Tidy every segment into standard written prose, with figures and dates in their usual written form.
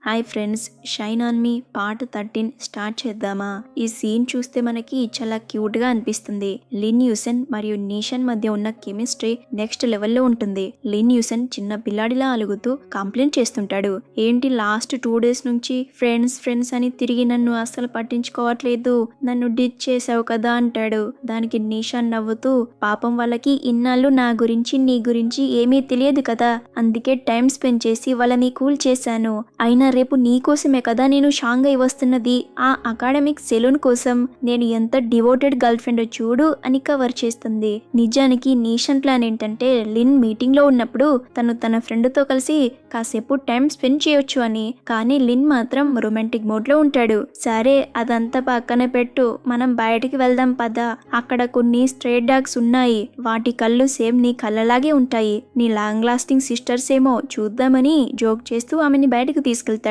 Hi friends, shine on me part 13 start చేద్దామా? ఈ scene చూస్తే మనకి చాలా క్యూట్ గా అనిపిస్తుంది. లిన్ యూసెన్ మరియు నీషన్ మధ్య ఉన్న కెమిస్ట్రీ నెక్స్ట్ లెవెల్లో ఉంటుంది. లిన్ యూసెన్ చిన్న పిల్లాడిలా అలుగుతూ కంప్లైంట్ చేస్తుంటాడు. ఏంటి లాస్ట్ 2 days నుంచి ఫ్రెండ్స్ ఫ్రెండ్స్ అని తిరిగి నన్ను అస్సలు పట్టించుకోవట్లేదు, నన్ను డిచ్ చేసావు కదా అంటాడు. దానికి నీషన్ నవ్వుతూ, పాపం వాళ్ళకి ఇన్నాళ్ళు నా గురించి నీ గురించి ఏమీ తెలియదు కదా, అందుకే టైం స్పెండ్ చేసి వాళ్ళని కూల్ చేశాను. అయినా రేపు నీ కోసమే కదా నేను షాంఘై వస్తున్నది, ఆ అకాడమిక్ సెలూన్ కోసం. నేను ఎంత డివోటెడ్ గర్ల్ ఫ్రెండ్ చూడు అని కవర్ చేస్తుంది. నిజానికి నీషన్ ప్లాన్ ఏంటంటే లిన్ మీటింగ్ లో ఉన్నప్పుడు తను తన ఫ్రెండ్ తో కలిసి కాసేపు టైం స్పెండ్ చేయొచ్చు అని. కానీ లిన్ మాత్రం రొమాంటిక్ మోడ్ లో ఉంటాడు. సరే అదంతా పక్కన పెట్టు, మనం బయటికి వెళ్దాం పదా, అక్కడ కొన్ని స్ట్రేట్ డాగ్స్ ఉన్నాయి, వాటి కళ్ళు సేమ్ నీ కళ్ళలాగే ఉంటాయి, నీ లాంగ్ లాస్టింగ్ సిస్టర్స్ ఏమో చూద్దామని జోక్ చేస్తూ ఆమెని బయటకు తీసుకెళ్తాడు.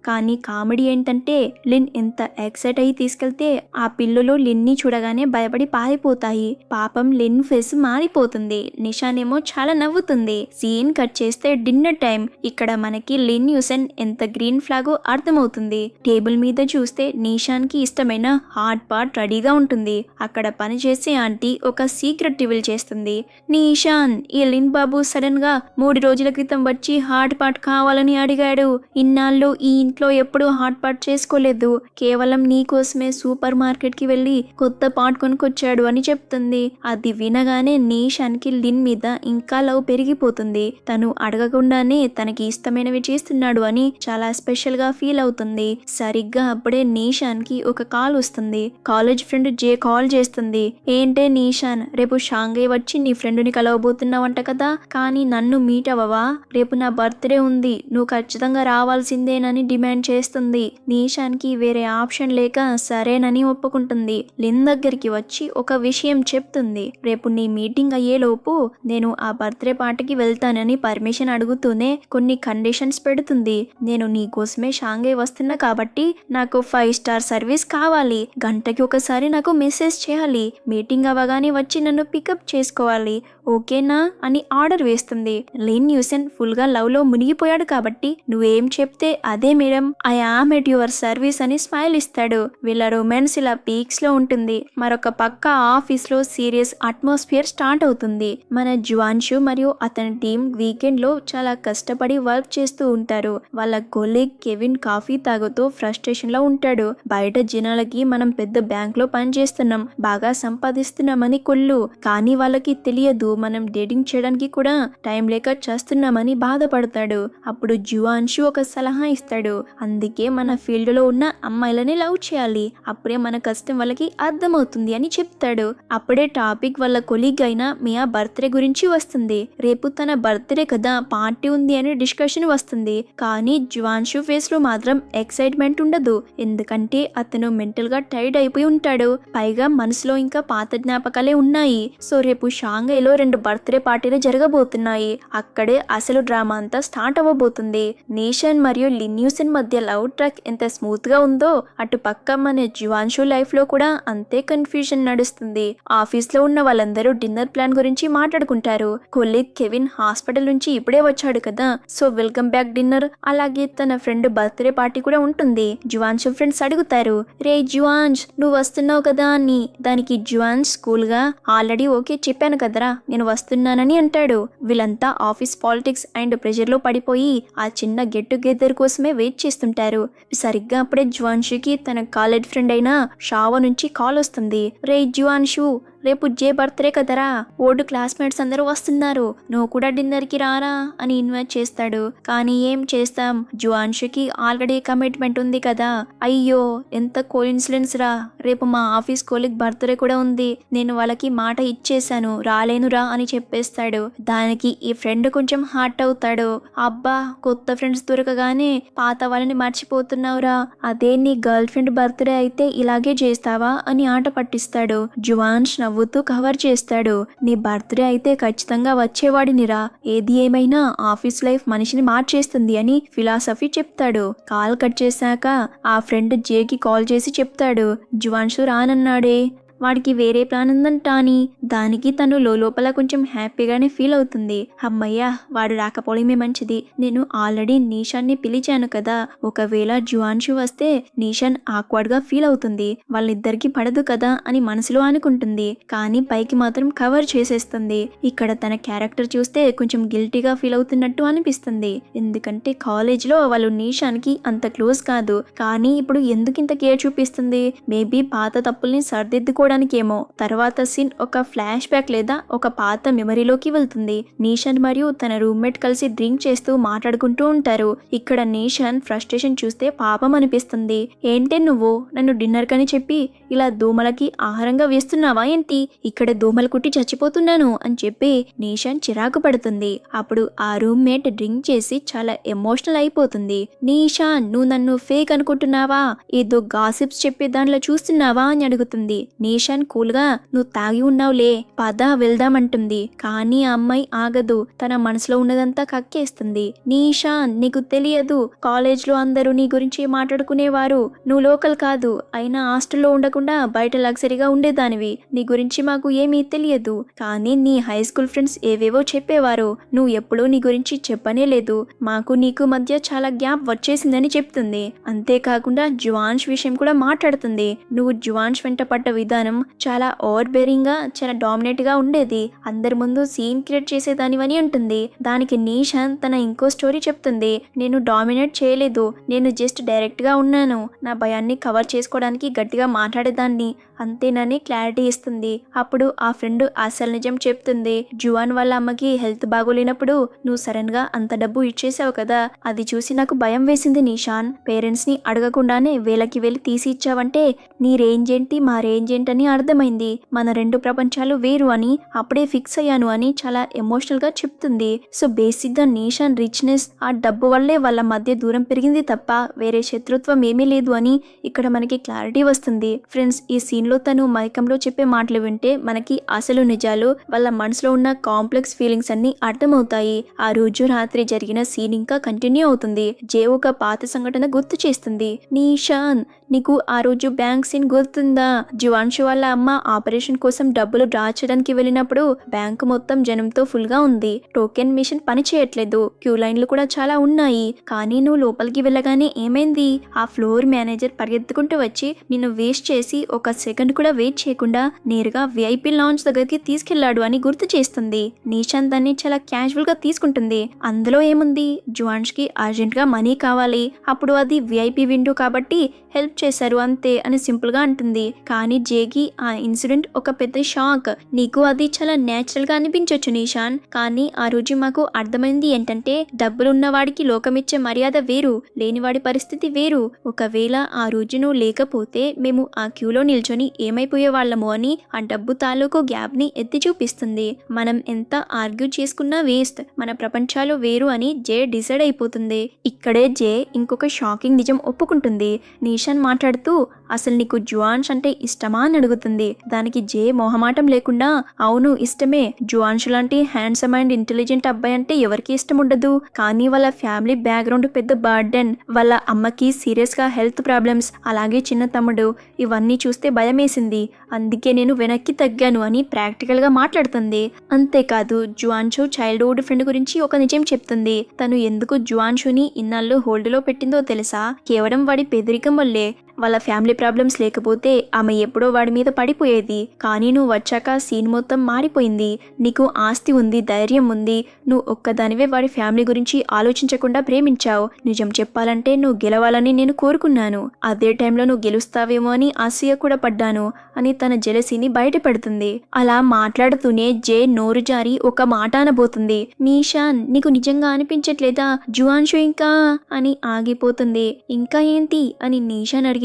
కానీ కామెడీ ఏంటంటే లిన్ ఎంత ఎక్సైట్ అయ్యి తీసుకెళ్తే ఆ పిల్లులు లిన్ ని చూడగానే భయపడి పారిపోతాయి. పాపం లిన్ ఫేస్ మారిపోతుంది. నిషాన్ ఏమో చాలా నవ్వుతుంది. సీన్ కట్ చేస్తే డిన్నర్ టైం. ఇక్కడ మనకి లిన్ యూసెన్ ఎంత గ్రీన్ ఫ్లాగో అర్థమవుతుంది. టేబుల్ మీద చూస్తే నిషాన్ కి ఇష్టమైన హాట్ పాట్ రెడీగా ఉంటుంది. అక్కడ పనిచేసే ఆంటీ ఒక సీక్రెట్ రివీల్ చేస్తుంది. నిషాన్, ఈ లిన్ బాబు సడన్ గా 3 రోజుల క్రితం వచ్చి హాట్ పాట్ కావాలని అడిగాడు. ఇన్నాళ్ళు ఈ ఇంట్లో ఎప్పుడూ హాట్ పాట్ చేసుకోలేదు, కేవలం నీ కోసమే సూపర్ మార్కెట్ కి వెళ్లి కొత్త పాట్ కొనుక్కొచ్చాడు అని చెప్తుంది. అది వినగానే నీషాన్ కి లిన్ మీద ఇంకా లవ్ పెరిగిపోతుంది. తను అడగకుండానే తనకి ఇష్టమైనవి చేస్తున్నాడు అని చాలా స్పెషల్ గా ఫీల్ అవుతుంది. సరిగ్గా అప్పుడే నీషాన్ కి ఒక కాల్ వస్తుంది. కాలేజ్ ఫ్రెండ్ జే కాల్ చేస్తుంది. ఏంటే నీషాన్, రేపు షాంఘై వచ్చి నీ ఫ్రెండ్ ని కలవబోతున్నావంట కదా, కానీ నన్ను మీట్ అవ్వవా? రేపు నా బర్త్డే ఉంది, నువ్వు ఖచ్చితంగా రావాల్సిందేనని డిమాండ్ చేస్తుంది. నీషాన్ కి వేరే ఆప్షన్ లేక సరేనని ఒప్పుకుంటుంది. లిన్ దగ్గరికి వచ్చి ఒక విషయం చెప్తుంది. రేపు నీ మీటింగ్ అయ్యేలోపు నేను ఆ బర్త్డే పార్టీకి వెళ్తానని పర్మిషన్ అడుగుతూనే కొన్ని కండిషన్స్ పెడుతుంది. నేను నీ కోసమే షాంఘై వస్తున్నా కాబట్టి నాకు 5 star సర్వీస్ కావాలి, గంటకి ఒకసారి నాకు మెసేజ్ చేయాలి, మీటింగ్ అవ్వగానే వచ్చి నన్ను పికప్ చేసుకోవాలి, ఓకేనా అని ఆర్డర్ వేస్తుంది. లిన్ యూసెన్ ఫుల్ గా లవ్ లో మునిగిపోయాడు కాబట్టి నువ్వేం చెప్తే అదే madam, I am at your service అని స్మైల్ ఇస్తాడు. వీళ్ళ రొమాన్స్ ఇలా పీక్స్ లో ఉంటుంది. మరొక పక్క ఆఫీస్ లో సీరియస్ అట్మాస్ఫియర్ స్టార్ట్ అవుతుంది. మన జువాన్షు మరియు అతని టీం వీకెండ్ లో చాలా కష్టపడి వర్క్ చేస్తూ ఉంటారు. వాళ్ళ కొలీగ్ కెవిన్ కాఫీ తాగుతూ ఫ్రస్ట్రేషన్ లో ఉంటాడు. బయట జనాలకి మనం పెద్ద బ్యాంక్ లో పనిచేస్తున్నాం, బాగా సంపాదిస్తున్నామని కొల్లు, కానీ వాళ్ళకి తెలియదు మనం డేటింగ్ చేయడానికి కూడా టైం లేక చేస్తున్నామని బాధపడతాడు. అప్పుడు జువాన్షు ఒక సలహా ఇస్తాడు. అందుకే మన ఫీల్డ్ లో ఉన్న అమ్మాయిలని లవ్ చేయాలి, అప్పుడే మన కష్టం వాళ్ళకి అర్థమవుతుంది అని చెప్తాడు. అప్పుడే టాపిక్ వాళ్ళ కొలీగ్ అయిన మియా బర్త్డే గురించి వస్తుంది. రేపు తన బర్త్డే కదా, పార్టీ ఉంది అని డిస్కషన్ వస్తుంది. కానీ జువాన్షు ఫేస్ లో మాత్రం ఎక్సైట్మెంట్ ఉండదు, ఎందుకంటే అతను మెంటల్ గా టైర్డ్ అయిపోయి ఉంటాడు. పైగా మనసులో ఇంకా పాత జ్ఞాపకాలే ఉన్నాయి. సో రేపు షాంఘైలో 2 బర్త్డే పార్టీలు జరగబోతున్నాయి. అక్కడే అసలు డ్రామా అంతా స్టార్ట్ అవ్వబోతుంది. నీషన్ మరియు లిన్ యూసెన్ మధ్య లవ్ ట్రాక్ ఎంత స్మూత్ గా ఉందో, అటు పక్క మన జువాన్షు లైఫ్ లో కూడా అంతే కన్ఫ్యూజన్ నడుస్తుంది. ఆఫీస్ లో ఉన్న వాళ్ళందరూ డిన్నర్ ప్లాన్ గురించి మాట్లాడుకుంటారు. కొలీగ్ కెవిన్ హాస్పిటల్ నుంచి ఇప్పుడే వచ్చాడు కదా, సో వెల్కమ్ బ్యాక్ డిన్నర్, అలాగే తన ఫ్రెండ్ బర్త్డే పార్టీ కూడా ఉంటుంది. జువాన్షు ఫ్రెండ్స్ అడుగుతారు, రే జువాన్స్ నువ్వు వస్తున్నావు కదా అని. దానికి జువాన్స్ స్కూల్ గా ఆల్రెడీ ఓకే చెప్పాను కదరా, నేను వస్తున్నానని అంటాడు. వీళ్ళంతా ఆఫీస్ పాలిటిక్స్ అండ్ ప్రెషర్ లో పడిపోయి ఆ చిన్న గెట్ టుగెదర్ కోసమే వెయిట్ చేస్తుంటారు. సరిగ్గా అప్పుడే జువాన్షుకి తన కాలేజ్ ఫ్రెండ్ అయిన షావా నుంచి కాల్ వస్తుంది. రే జువాన్షు, రేపు జే బర్త్డే కదరా, ఓల్డ్ క్లాస్మేట్స్ అందరూ వస్తున్నారు, నువ్వు కూడా డిన్నర్ కి రారా అని ఇన్వైట్ చేస్తాడు. కానీ ఏం చేస్తాం, జువాన్షుకి ఆల్రెడీ కమిట్మెంట్ ఉంది కదా. అయ్యో ఎంత కోఇన్సిడెన్స్ రా, రేపు మా ఆఫీస్ కోలీగ్ బర్త్డే కూడా ఉంది, నేను వాళ్ళకి మాట ఇచ్చేశాను, రాలేనురా అని చెప్పేస్తాడు. దానికి ఈ ఫ్రెండ్ కొంచెం హార్ట్ అవుతాడు. అబ్బా, కొత్త ఫ్రెండ్స్ దొరకగానే పాత వాళ్ళని మర్చిపోతున్నావురా, అదే నీ గర్ల్ ఫ్రెండ్ బర్త్డే అయితే ఇలాగే చేస్తావా అని ఆట పట్టిస్తాడు. జువాన్స్ నవ్వుతూ కవర్ చేస్తాడు. నీ బర్త్డే అయితే ఖచ్చితంగా వచ్చేవాడినిరా, ఏది ఏమైనా ఆఫీస్ లైఫ్ మనిషిని మార్చేస్తుంది అని ఫిలాసఫీ చెప్తాడు. కాల్ కట్ చేశాక ఆ ఫ్రెండ్ జేకి కాల్ చేసి చెప్తాడు, జువాన్షు రానన్నాడే. వాడికి వేరే ప్లాన్ ఉందంట అని. దానికి తను లోపల కొంచెం హ్యాపీగానే ఫీల్ అవుతుంది. అమ్మయ్యా వాడు రాకపోవడమే మంచిది, నేను ఆల్రెడీ నీషాన్ని పిలిచాను కదా, ఒకవేళ జువాన్షు వస్తే నీషాన్ ఆక్వర్డ్ గా ఫీల్ అవుతుంది, వాళ్ళిద్దరికి పడదు కదా అని మనసులో అనుకుంటుంది. కానీ పైకి మాత్రం కవర్ చేసేస్తుంది. ఇక్కడ తన క్యారెక్టర్ చూస్తే కొంచెం గిల్టీగా ఫీల్ అవుతున్నట్టు అనిపిస్తుంది. ఎందుకంటే కాలేజ్ లో వాళ్ళు నీషాన్కి అంత క్లోజ్ కాదు, కానీ ఇప్పుడు ఎందుకు ఇంత కేర్ చూపిస్తుంది? మేబీ పాత తప్పుల్ని సరిదిద్దుకోవడానికేమో. తర్వాత సీన్ ఒక ఫ్లాష్ బ్యాక్ లేదా ఒక పాత మెమరీలోకి వెళ్తుంది. నీషాన్ మరియు తన రూమ్మేట్ కలిసి డ్రింక్ చేస్తూ మాట్లాడుకుంటూ ఉంటారు. ఇక్కడ నీషాన్ ఫ్రస్ట్రేషన్ చూస్తే పాపం అనిపిస్తుంది. ఏంటే నువ్వు నన్ను డిన్నర్ కని చెప్పి ఇలా దోమలకి ఆహారంగా వేస్తున్నావా ఏంటి? ఇక్కడ దోమలు కుట్టి చచ్చిపోతున్నాను అని చెప్పి నీషాన్ చిరాకు పడుతుంది. అప్పుడు ఆ రూమ్మేట్ డ్రింక్ చేసి చాలా ఎమోషనల్ అయిపోతుంది. నీషాన్ నువ్వు నన్ను ఫేక్ అనుకుంటున్నావా, ఏదో గాసిప్స్ చెప్పే దానిలో చూస్తున్నావా అని అడుగుతుంది. నీషాన్ కూల్ గా నువ్వు తాగి ఉన్నావులే పద వెళ్దామంటుంది. కానీ ఆ అమ్మాయి ఆగదు, తన మనసులో ఉన్నదంతా కక్కేస్తుంది. నీషాన్ నీకు తెలియదు, కాలేజ్ లో అందరూ నీ గురించి మాట్లాడుకునేవారు, నువ్వు లోకల్ కాదు, అయినా హాస్టల్లో ఉండకుండా బయట లగ్జరీగా ఉండేదానివి, నీ గురించి మాకు ఏమీ తెలియదు. కానీ నీ హై స్కూల్ ఫ్రెండ్స్ ఏవేవో చెప్పేవారు, నువ్వు ఎప్పుడూ నీ గురించి చెప్పనే లేదు, మాకు నీకు మధ్య చాలా గ్యాప్ వచ్చేసిందని చెప్తుంది. అంతేకాకుండా జువాన్ష్ విషయం కూడా మాట్లాడుతుంది. నువ్వు జువాన్ష్ వెంట పడ్డ విధానం చాలా ఓవర్ బేరింగ్ గా, చాలా డామినేట్ గా ఉండేది, అందరి ముందు సీన్ క్రియేట్ చేసేదానివని అంటుంది. దానికి నీషాన్ తన ఇంకో స్టోరీ చెప్తుంది. నేను డామినేట్ చేయలేదు, నేను జస్ట్ డైరెక్ట్ గా ఉన్నాను, నా భయాన్ని కవర్ చేసుకోవడానికి గట్టిగా మాట్లాడేదాన్ని అంతేనని క్లారిటీ ఇస్తుంది. అప్పుడు ఆ ఫ్రెండ్ అసలు నిజం చెప్తుంది. జువాన్ వాళ్ళ అమ్మకి హెల్త్ బాగోలేనప్పుడు నువ్వు సడన్ గా అంత డబ్బు ఇచ్చేసావు కదా, అది చూసి నాకు భయం వేసింది నీషాన్. పేరెంట్స్ ని అడగకుండానే వేలకి వెళ్ళి తీసి ఇచ్చావంటే నీ రేంజ్ ఏంటి మా రేంజ్ ఏంటని అర్థమైంది. మన రెండు ప్రపంచాలు వేరు అని అప్పుడే ఫిక్స్ అయ్యాను అని చాలా ఎమోషనల్ గా చెప్తుంది. సో బేసిక్ గా నీషాన్ రిచ్నెస్, ఆ డబ్బు వల్లే వాళ్ళ మధ్య దూరం పెరిగింది తప్ప వేరే శత్రుత్వం ఏమీ లేదు అని ఇక్కడ మనకి క్లారిటీ వస్తుంది. ఫ్రెండ్స్ ఈ సీన్ లో తను మైకంలో చెప్పే మాటలు వింటే మనకి అసలు నిజాలు, వాళ్ళ మనసులో ఉన్న కాంప్లెక్స్ ఫీలింగ్స్ అన్ని అర్థమవుతాయి. ఆ రోజు రాత్రి జరిగిన సీన్ ఇంకా కంటిన్యూ అవుతుంది. జే ఒక పాత సంఘటన గుర్తు చేస్తుంది. నీషాన్ నీకు ఆ రోజు బ్యాంక్ సీన్ గుర్తుందా? జువాన్షు వాళ్ళ అమ్మ ఆపరేషన్ కోసం డబ్బులు డ్రా చేయడానికి వెళ్ళినప్పుడు బ్యాంకు మొత్తం జనంతో ఫుల్ గా ఉంది, టోకెన్ మిషన్ పని చేయట్లేదు, క్యూ లైన్లు కూడా చాలా ఉన్నాయి. కానీ నువ్వు లోపలికి వెళ్ళగానే ఏమైంది? ఆ ఫ్లోర్ మేనేజర్ పరిగెత్తుకుంటూ వచ్చి నిన్ను వేస్ట్ చేసి ఒక సెకండ్ కూడా వెయిట్ చేయకుండా నేరుగా విఐపీ లాంచ్ దగ్గరికి తీసుకెళ్లాడు అని గుర్తు చేస్తుంది. నీషాన్ దాన్ని చాలా క్యాజువల్ గా తీసుకుంటుంది. అందులో ఏముంది, జువాన్ష్ కి అర్జెంట్ గా మనీ కావాలి, అప్పుడు అది విఐపీ విండో కాబట్టి హెల్ప్ చేశారు అంతే అని సింపుల్ గా అంటుంది. కానీ జేకి ఆ ఇన్సిడెంట్ ఒక పెద్ద షాక్. నీకు అది చాలా నేచురల్ గా అనిపించొచ్చు నీషాన్, కానీ ఆ రోజు మాకు అర్థమైంది ఏంటంటే డబ్బులున్న వాడికి లోకమిచ్చే మర్యాద వేరు, లేనివాడి పరిస్థితి వేరు. ఒకవేళ ఆ రోజు నువ్వు లేకపోతే మేము ఆ క్యూలో నిల్చొని ఏమైపోయే వాళ్ళము అని ఆ డబ్బు తాలూకు గ్యాప్ ని ఎత్తి చూపిస్తుంది. మనం ఎంత ఆర్గ్యూ చేసుకున్నా వేస్ట్, మన ప్రపంచాలు వేరు అని జే డిసైడ్ అయిపోతుంది. ఇక్కడే జే ఇంకొక షాకింగ్ నిజం ఒప్పుకుంటుంది. నీషాన్ మాట్లాడుతూ అసలు నీకు జువాన్ష్ అంటే ఇష్టమా అని అడుగుతుంది. దానికి జే మొహమాటం లేకుండా అవును ఇష్టమే, జువాన్ష్ లాంటి హ్యాండ్సమ్ అండ్ ఇంటెలిజెంట్ అబ్బాయి అంటే ఎవరికి ఇష్టం ఉండదు, కానీ వాళ్ళ ఫ్యామిలీ బ్యాక్గ్రౌండ్ పెద్ద బర్డెన్, వాళ్ళ అమ్మకి సీరియస్ గా హెల్త్ ప్రాబ్లమ్స్, అలాగే చిన్న తమ్ముడు, ఇవన్నీ చూస్తే భయమేసింది, అందుకే నేను వెనక్కి తగ్గాను అని ప్రాక్టికల్ గా మాట్లాడుతుంది. అంతేకాదు జువాన్షు చైల్డ్హుడ్ ఫ్రెండ్ గురించి ఒక నిజం చెప్తుంది. తను ఎందుకు జువాన్షుని ఇన్నాళ్ళు హోల్డ్ లో పెట్టిందో తెలుసా? కేవలం వాడి పేదరికం వల్లే. వాళ్ళ ఫ్యామిలీ ప్రాబ్లమ్స్ లేకపోతే ఆమె ఎప్పుడో వాడి మీద పడిపోయేది. కానీ నువ్వు వచ్చాక సీన్ మొత్తం మారిపోయింది. నీకు ఆస్తి ఉంది, ధైర్యం ఉంది, నువ్వు ఒక్కదానివే వాడి ఫ్యామిలీ గురించి ఆలోచించకుండా ప్రేమించావు. నిజం చెప్పాలంటే నువ్వు గెలవాలని నేను కోరుకున్నాను, అదే టైంలో నువ్వు గెలుస్తావేమో అని ఆశయ కూడా పడ్డాను అని తన జెలసీని బయటపెడుతుంది. అలా మాట్లాడుతూనే జే నోరు జారి ఒక మాట అనబోతుంది. నీషాన్ నీకు నిజంగా అనిపించట్లేదా జువాన్షు ఇంకా అని ఆగిపోతుంది. ఇంకా ఏంటి అని నీషాన్ అడిగి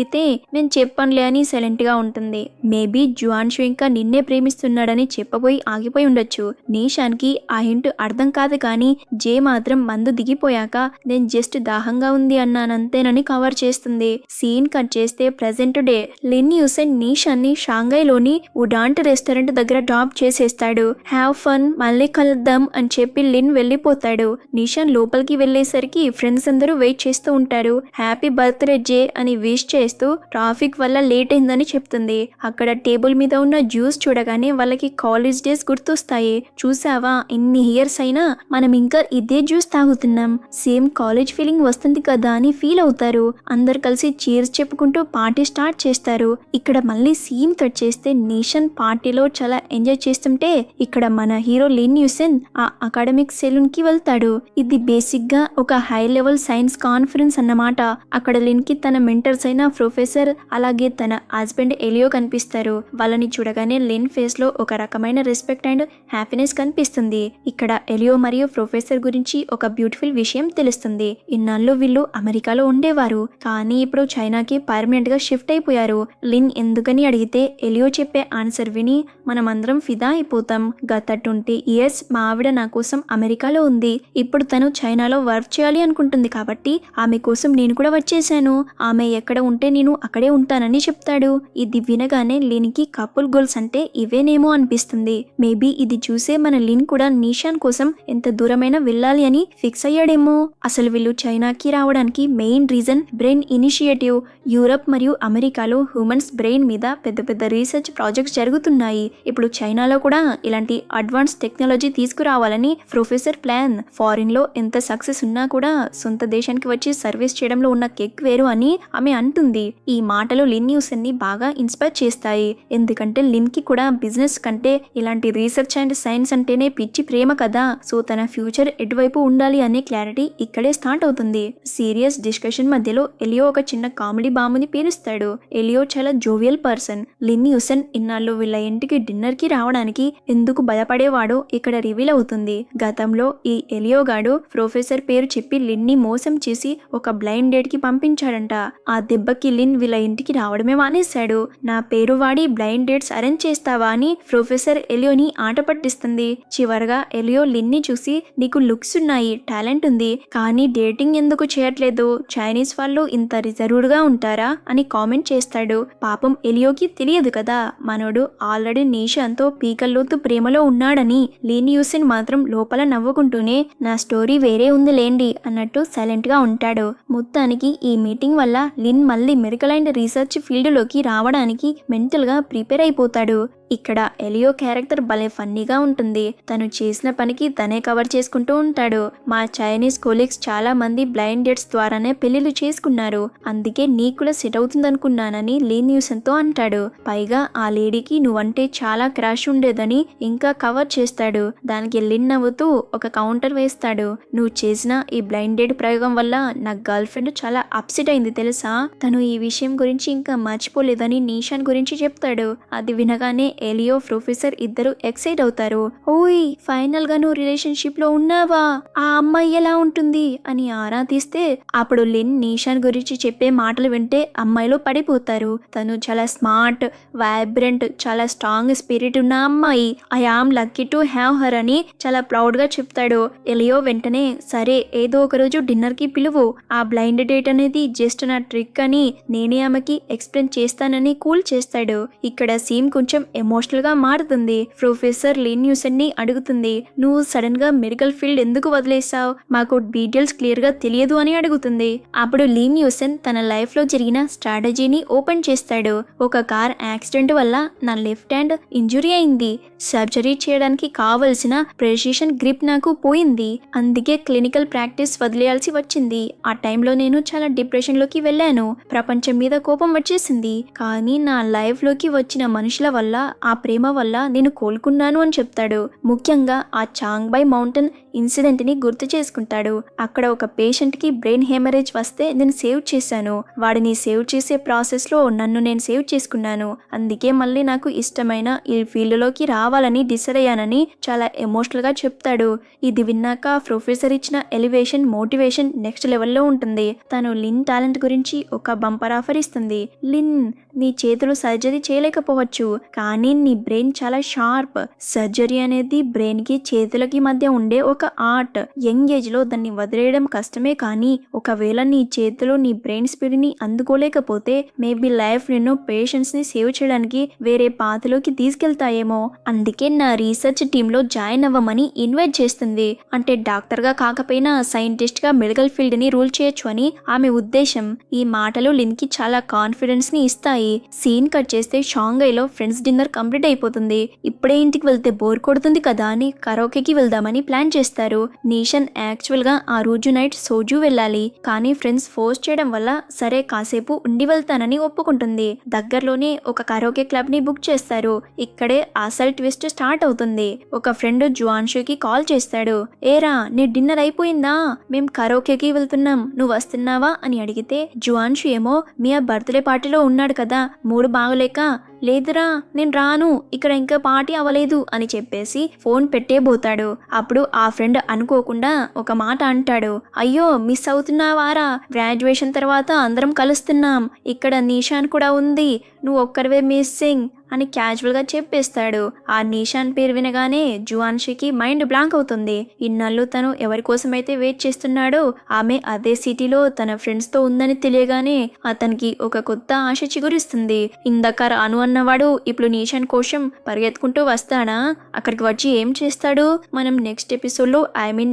నేను చెప్పనులే అని సైలెంట్ గా ఉంటుంది. మేబీ జువాన్షు ఇంకా నిన్నే ప్రేమిస్తున్నాడని చెప్పబోయి ఆగిపోయి ఉండొచ్చు. నీషాన్ కి ఆ హింట్ అర్థం కాదు, కానీ జే మాత్రం మందు దిగిపోయాక నేను జస్ట్ దాహంగా ఉంది అన్నానంతేనని కవర్ చేస్తుంది. సీన్ కట్ చేస్తే ప్రెజెంట్ డే. లిన్ యూసెన్ నీషాన్ ని షాంఘైలోని ఉడాంట్ రెస్టారెంట్ దగ్గర డ్రాప్ చేసేస్తాడు. హ్యావ్ ఫన్, మళ్ళీ కలుద్దాం అని చెప్పి లిన్ వెళ్ళిపోతాడు. నీషాన్ లోపలికి వెళ్లేసరికి ఫ్రెండ్స్ అందరూ వెయిట్ చేస్తూ ఉంటారు. హ్యాపీ బర్త్డే జే అని విష్ చేస్తూ చేస్తూ ట్రాఫిక్ వల్ల లేట్ అయిందని చెప్తుంది. అక్కడ టేబుల్ మీద ఉన్న జ్యూస్ చూడగానే వాళ్ళకి కాలేజ్ డేస్ గుర్తొస్తాయి. చూసావా, ఇన్ని ఇయర్స్ అయినా మనం ఇంకా ఇదే జ్యూస్ తాగుతున్నాం, సేమ్ కాలేజ్ ఫీలింగ్ వస్తుంది కదా అని ఫీల్ అవుతారు. అందరు కలిసి చీర్స్ చెప్పుకుంటూ పార్టీ స్టార్ట్ చేస్తారు. ఇక్కడ మళ్ళీ సీన్ కట్ చేస్తే నేషన్ పార్టీలో చాలా ఎంజాయ్ చేస్తుంటే ఇక్కడ మన హీరో లిన్ యూసెన్ ఆ అకాడమిక్ సెలూన్ కి వెళ్తాడు. ఇది బేసిక్ గా ఒక హై లెవెల్ సైన్స్ కాన్ఫరెన్స్ అన్నమాట. అక్కడ లిన్ కి తన మెంటర్స్ అయిన ప్రొఫెసర్ అలాగే తన హస్బెండ్ ఎలియో కనిపిస్తారు. వాళ్ళని చూడగానే లిన్ ఫేస్ లో ఒక రకమైన రెస్పెక్ట్ అండ్ హ్యాపీనెస్ కనిపిస్తుంది. ఇక్కడ ఎలియో మరియు ప్రొఫెసర్ గురించి ఒక బ్యూటిఫుల్ విషయం తెలుస్తుంది. ఇన్నాళ్ళు వీళ్ళు అమెరికాలో ఉండేవారు, కానీ ఇప్పుడు చైనాకి పర్మనెంట్ గా షిఫ్ట్ అయిపోయారు. లిన్ ఎందుకని అడిగితే ఎలియో చెప్పే ఆన్సర్ విని మనమందరం ఫిదా అయిపోతాం. గత 20 ఇయర్స్ మా ఆవిడ నా కోసం అమెరికాలో ఉంది, ఇప్పుడు తను చైనాలో వర్క్ చేయాలి అనుకుంటుంది కాబట్టి ఆమె కోసం నేను కూడా వచ్చేసాను. ఆమె ఎక్కడ ఉంటే నేను అక్కడే ఉంటానని చెప్తాడు. ఇది వినగానే లిన్ కి కపుల్ గోల్స్ అంటే ఇవేనేమో అనిపిస్తుంది. మేబీ ఇది చూసే మన లిన్ కూడా నిషాన్ కోసం ఎంత దూరమైనా వెళ్ళాలి అని ఫిక్స్ అయ్యాడేమో. అసలు వీళ్ళు చైనాకి రావడానికి main reason brain initiative. Europe మరియు అమెరికాలో హ్యూమన్స్ బ్రెయిన్ మీద పెద్ద పెద్ద రీసెర్చ్ ప్రాజెక్ట్స్ జరుగుతున్నాయి. ఇప్పుడు చైనాలో కూడా ఇలాంటి అడ్వాన్స్ టెక్నాలజీ తీసుకురావాలని ప్రొఫెసర్ ప్లాన్. ఫారిన్ లో ఎంత సక్సెస్ ఉన్నా కూడా సొంత దేశానికి వచ్చి సర్వీస్ చేయడంలో ఉన్న కిక్ వేరు అని ఆమె అంటుంది. ఈ మాటలు లిన్ యూసెన్ ని బాగా ఇన్స్పైర్ చేస్తాయి. ఎందుకంటే లిన్ కి కూడా బిజినెస్ కంటే ఇలాంటి రీసెర్చ్ అండ్ సైన్స్ అంటేనే పిచ్చి ప్రేమ కదా. సో తన ఫ్యూచర్ ఎటువైపు ఉండాలి అనే క్లారిటీ ఇక్కడే స్టార్ట్ అవుతుంది. సీరియస్ డిస్కషన్ మధ్యలో ఎలియో ఒక చిన్న కామెడీ బాంబుని పేలుస్తాడు. ఎలియో చాలా జోవియల్ పర్సన్. లిన్ యూసెన్ ఇన్నాళ్ళు వీళ్ళ ఇంటికి డిన్నర్ కి రావడానికి ఎందుకు భయపడేవాడో ఇక్కడ రివీల్ అవుతుంది. గతంలో ఈ ఎలియో గాడు ప్రొఫెసర్ పేరు చెప్పి లిన్ ని మోసం చేసి ఒక బ్లైండ్ డేట్ కి పంపించాడంట. ఆ దెబ్బకి లిన్ వీళ్ళ ఇంటికి రావడమే మానేశాడు. నా పేరు వాడి బ్లైండ్ డేట్స్ అరేంజ్ చేస్తావా అని ప్రొఫెసర్ ఎలియోని ఆట పట్టిస్తుంది. చివరగా ఎలియో లిన్ ని చూసి నీకు లుక్స్ ఉన్నాయి, టాలెంట్ ఉంది, కానీ డేటింగ్ ఎందుకు చేయట్లేదు, చైనీస్ వాళ్ళు ఇంత రిజర్వ్డ్ గా ఉంటారా అని కామెంట్ చేస్తాడు. పాపం ఎలియోకి తెలియదు కదా మనోడు ఆల్రెడీ నిషాన్తో పీకల్లోతు ప్రేమలో ఉన్నాడని. లిన్ యూసెన్ మాత్రం లోపల నవ్వుకుంటూనే నా స్టోరీ వేరే ఉందిలేండి అన్నట్టు సైలెంట్ గా ఉంటాడు. మొత్తానికి ఈ మీటింగ్ వల్ల లిన్ మళ్ళీ మెడికల్ అండ్ రీసెర్చ్ ఫీల్డ్ లోకి రావడానికి మెంటల్ గా ప్రిపేర్ అయిపోతాడు. ఇక్కడ ఎలియో క్యారెక్టర్ భలే ఫన్నీగా ఉంటుంది. తను చేసిన పనికి తనే కవర్ చేసుకుంటూ ఉంటాడు. మా చైనీస్ కొలీగ్స్ చాలా మంది బ్లైండ్ డేట్స్ ద్వారానే పెళ్లిళ్ళు చేసుకున్నారు, అందుకే నీకు కూడా సెట్ అవుతుందనుకున్నానని లిన్ యూసెన్ తో అంటాడు. పైగా ఆ లేడీకి నువ్వంటే చాలా క్రాష్ ఉండేదని ఇంకా కవర్ చేస్తాడు. దానికి లిన్ నవ్వుతూ ఒక కౌంటర్ వేస్తాడు. నువ్వు చేసిన ఈ బ్లైండ్ డేట్ ప్రయోగం వల్ల నా గర్ల్ ఫ్రెండ్ చాలా అప్సెట్ అయింది తెలుసా, తను ఈ విషయం గురించి ఇంకా మర్చిపోలేదని నిషాన్ గురించి చెప్తాడు. అది వినగానే ఎలియో ప్రొఫెసర్ ఇద్దరు ఎక్సైట్ అవుతారు. ఓయ్, ఫైనల్ గా నువ్వు రిలేషన్షిప్ లో ఉన్నావా, ఆ అమ్మాయి ఎలా ఉంటుంది అని ఆరా తీస్తే అప్పుడు లిన్ నిషాన్ గురించి చెప్పే మాటలు వింటే అమ్మాయిలో పడిపోతారు. తను చాలా స్మార్ట్, వైబ్రెంట్, చాలా స్ట్రాంగ్ స్పిరిట్ ఉన్న అమ్మాయి. I am lucky to have her అని చాలా ప్రౌడ్ గా చెప్తాడు. ఎలియో వెంటనే సరే ఏదో ఒక రోజు డిన్నర్ కి పిలువు, ఆ బ్లైండ్ డేట్ అనేది జస్ట్ నా ట్రిక్ అని నేనే ఆమెకి ఎక్స్ప్లెయిన్ చేస్తానని కూల్ చేస్తాడు. ఇక్కడ సీన్ కొంచెం ఎమోషనల్ గా మారుతుంది. ప్రొఫెసర్ లిన్ యూసెన్ ని అడుగుతుంది, నువ్వు సడన్ గా మెడికల్ ఫీల్డ్ ఎందుకు వదిలేసావు, మాకు డీటెయిల్స్ క్లియర్ గా తెలియదు అని అడుగుతుంది. అప్పుడు లిన్ యూసెన్ తన లైఫ్ లో జరిగిన స్ట్రాటజీని ఓపెన్ చేస్తాడు. ఒక కార్ యాక్సిడెంట్ వల్ల నా లెఫ్ట్ హ్యాండ్ ఇంజురీ అయింది, సర్జరీ చేయడానికి కావలసిన ప్రెసిషన్ గ్రిప్ నాకు పోయింది, అందుకే క్లినికల్ ప్రాక్టీస్ వదిలేయాల్సి వచ్చింది. ఆ టైంలో నేను చాలా డిప్రెషన్ లోకి వెళ్ళాను, ప్రపంచం మీద కోపం వచ్చేసింది, కానీ నా లైఫ్ లోకి వచ్చిన మనుషుల వల్ల ఆ ప్రేమ వల్ల నేను కోలుకున్నాను అని చెప్తాడు. ముఖ్యంగా ఆ చాంగ్బై మౌంటైన్ ఇన్సిడెంట్ ని గుర్తు చేసుకుంటాడు. అక్కడ ఒక పేషెంట్ కి బ్రెయిన్ హెమరేజ్ వస్తే నేను సేవ్ చేశాను, వాడిని సేవ్ చేసే ప్రాసెస్ లో నన్ను నేను సేవ్ చేసుకున్నాను, అందుకే మళ్ళీ నాకు ఇష్టమైన ఈ ఫీల్డ్ లోకి రావాలని డిసైడ్ అయ్యానని చాలా ఎమోషనల్ గా చెప్తాడు. ఇది విన్నాక ప్రొఫెసర్ ఇచ్చిన ఎలివేషన్ మోటివేషన్ నెక్స్ట్ లెవెల్లో ఉంటుంది. తను లిన్ టాలెంట్ గురించి ఒక బంపర్ ఆఫర్ ఇస్తుంది. లిన్, నీ చేతులు సర్జరీ చేయలేకపోవచ్చు, కానీ కానీ నీ బ్రెయిన్ చాలా షార్ప్. సర్జరీ అనేది బ్రెయిన్ కి చేతులకి మధ్య ఉండే ఒక ఆర్ట్. యంగ్ ఏజ్ లో దాన్ని వదిలేయడం కష్టమే, కానీ ఒకవేళ నీ చేతిలో నీ బ్రెయిన్ స్పీడ్ ని అందుకోలేకపోతే మేబీ లైఫ్ నిన్ను పేషెంట్స్ ని సేవ్ చేయడానికి వేరే పాతలోకి తీసుకెళ్తాయేమో. అందుకే నా రీసెర్చ్ టీమ్ లో జాయిన్ అవ్వమని ఇన్వైట్ చేస్తుంది. అంటే డాక్టర్ గా కాకపోయినా సైంటిస్ట్ గా మెడికల్ ఫీల్డ్ ని రూల్ చేయొచ్చు అని ఆమె ఉద్దేశం. ఈ మాటలు లిన్ కి చాలా కాన్ఫిడెన్స్ ని ఇస్తాయి. సీన్ కట్ చేస్తే షాంఘైలో ఫ్రెండ్స్ డిన్నర్ కంప్లీట్ అయిపోతుంది. ఇప్పుడే ఇంటికి వెళ్తే బోర్ కొడుతుంది కదా అని కరోకేకి వెళ్దామని ప్లాన్ చేస్తారు. నీషన్ యాక్చువల్ గా ఆ రోజు నైట్ సోజు వెళ్ళాలి, కానీ ఫ్రెండ్స్ ఫోర్స్ చేయడం వల్ల సరే కాసేపు ఉండి వెళ్తానని ఒప్పుకుంటుంది. దగ్గరలోనే ఒక కరోకే క్లబ్ ని బుక్ చేస్తారు. ఇక్కడే అసల్ ట్విస్ట్ స్టార్ట్ అవుతుంది. ఒక ఫ్రెండ్ జువాన్షుకి కాల్ చేస్తాడు. ఏరా, నీ డిన్నర్ అయిపోయిందా? మేం కరోకేకి వెళ్తున్నాం, నువ్వు వస్తున్నావా అని అడిగితే జువాన్షు ఏమో మియా బర్త్డే పార్టీలో ఉన్నాడు కదా, మూడు బాగలేక లేదురా నేను రాను, ఇక్కడ ఇంకా పార్టీ అవ్వలేదు అని చెప్పేసి ఫోన్ పెట్టేబోతాడు. అప్పుడు ఆ ఫ్రెండ్ అనుకోకుండా ఒక మాట అంటాడు. అయ్యో మిస్ అవుతున్నావారా, గ్రాడ్యుయేషన్ తర్వాత అందరం కలుస్తున్నాం, ఇక్కడ నిషాన్ కూడా ఉంది, నువ్వు ఒక్కరివే మిస్సింగ్ అని క్యాజువల్ గా చెప్పేస్తాడు. ఆ నిషాన్ పేరు వినగానే జువాన్షికి మైండ్ బ్లాంక్ అవుతుంది. ఇన్నాళ్ళు తను ఎవరి కోసమైతే వెయిట్ చేస్తున్నాడో ఆమె అదే సిటీలో తన ఫ్రెండ్స్ తో ఉందని తెలియగానే అతనికి ఒక కొత్త ఆశ చిగురిస్తుంది. ఇందాక రాను అన్నవాడు ఇప్పుడు నిషాన్ కోసం పరిగెత్తుకుంటూ వస్తాడా? అక్కడికి వచ్చి ఏం చేస్తాడు? మనం నెక్స్ట్ ఎపిసోడ్ లో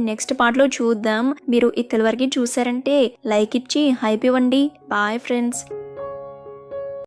నెక్స్ట్ పార్ట్ లో చూద్దాం. మీరు ఇక్కడి వరకు చూసారంటే లైక్ ఇచ్చి హైప్ ఇవ్వండి. Bye friends.